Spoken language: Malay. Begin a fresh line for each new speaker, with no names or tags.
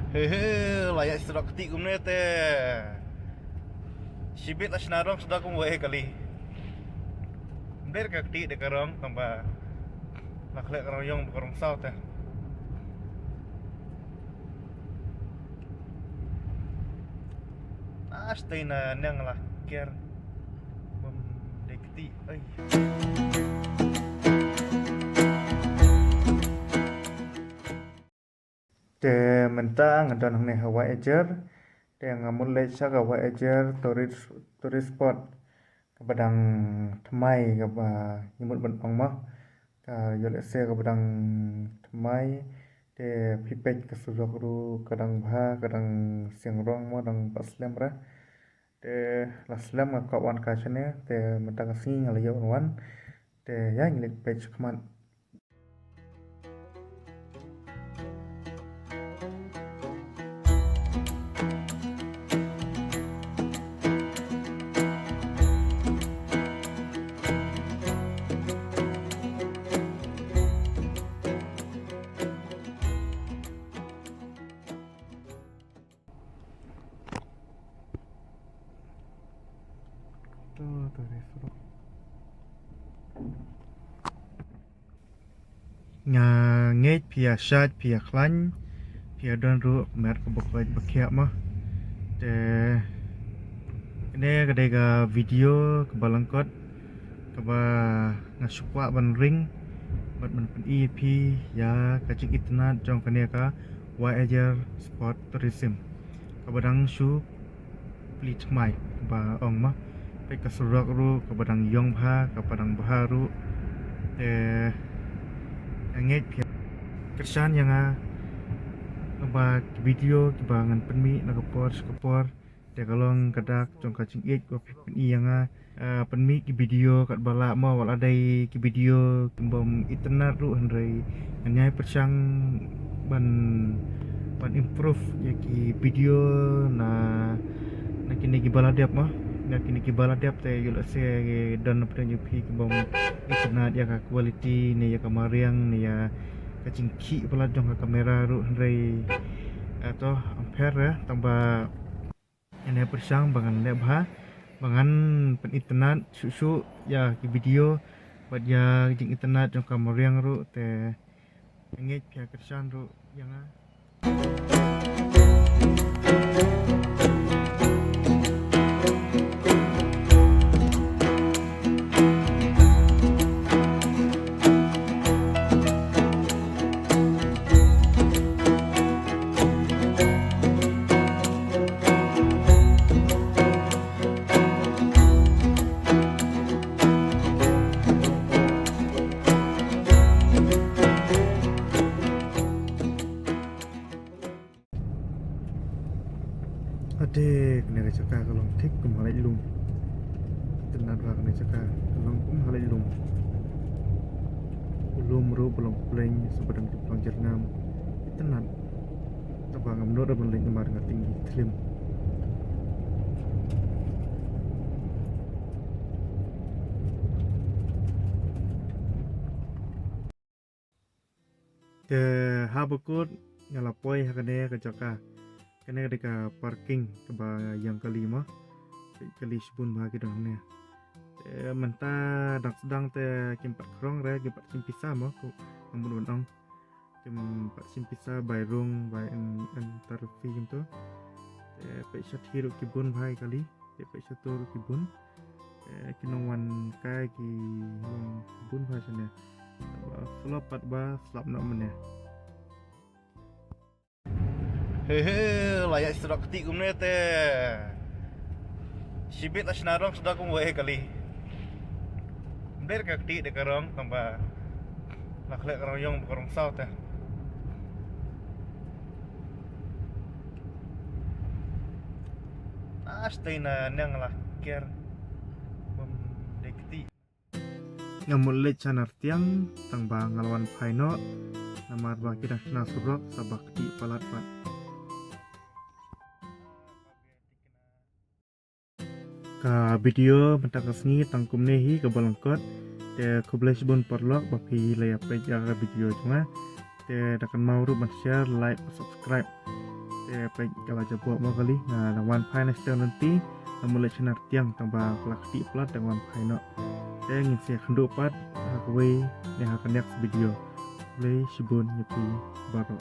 Hehe, layak sudah ketik kumne teh. Sibit lah senarong sudah kum wae kali. Ber ka ketik de karong tambah laklek karong yong karong sau teh. Stay na nang lah ker bom de ketik ai. De mentang dan hang ne hawa ejer de ngamul le cha hawa ejer tourist spot ke padang Thmai ke ba nyimut ban pang mah ka yole se ke padang Thmai de pipet ke surok ru kadang bha kadang siangrong mo dang paslem ra de laslam ka wan ka chane de mentang sing ala yo wan de yang lik page kman. Nga ngej pia shat pia klan pia don ru mer ko bokoj bakia mah de ini kadega video ke balangkot ke ba ngasukwa ban ring bat ban pen EP ya kacik itna jong kania ka Voyager Sport Tourism ke badang shu plit mai ba ong mah pe ka surak ru ke badang yong bha ke padang baharu ngej pia kersan yang ba video kibangan penmi nakapor de kalong kadak jong kacing ik ko pen yang penmi ki video kat bala ma wala dai ki video kimbom internet ru handrai anyai persang ban improve ya ki video na kini ki bala diap mah na kini ki bala diap te yul se dan pen yupi kimbom internet ya ka quality ni ya kamariang ni ya kacing ki pala jong ka kamera ru handrai atau ampere tambah ini persang bangan lebha bangan pen internet susu ya ki video buat ya jing internet jong kamariang ru te ngej pia kersan ru yang ade kena caka kalau tik kum halai lum tenan wa kena caka kalau kum halai lum ru belum pleng sebadang di pulang jernam tenan tabang amno da beleng kemar tinggi trim ke habukut ngalapoi hakane ke caka kena ketika parking keba yang kelima kali sebun bahagi dongnya mentah dak sedang te kimpat krong re kimpat simpisa mo ku namun dong kimpat simpisa bayrung bay antar film tu pe sat hiru kibun bahai kali pe satu kibun kinongwan kai ki kibun bahasanya flopat ba slap nak meneh. Hehe, layak sudah ketik kumne teh. Sibit lah senarong sudah kum wae kali. Ber ka ketik de karong tambah laklek karong yong karong sau teh. Stay na nang lah ker bom de ketik. Ngamul le chanar tiang tangba ngalawan paino namar ba kita na surok sabak ketik palat pat. Ka video mentang kesni tangkum nehi ke balangkot te kublai bon perlok bapi layap peja video cuma te dakan mau ru share like subscribe แต่ไปkalau jabuk mau kali rangwan pai na stel nanti mulai senar tiang tambah pelakti plat rangwan pai no saya ingin saya kenduk pat hakwe ne hakan next video boleh sibun nyepi baru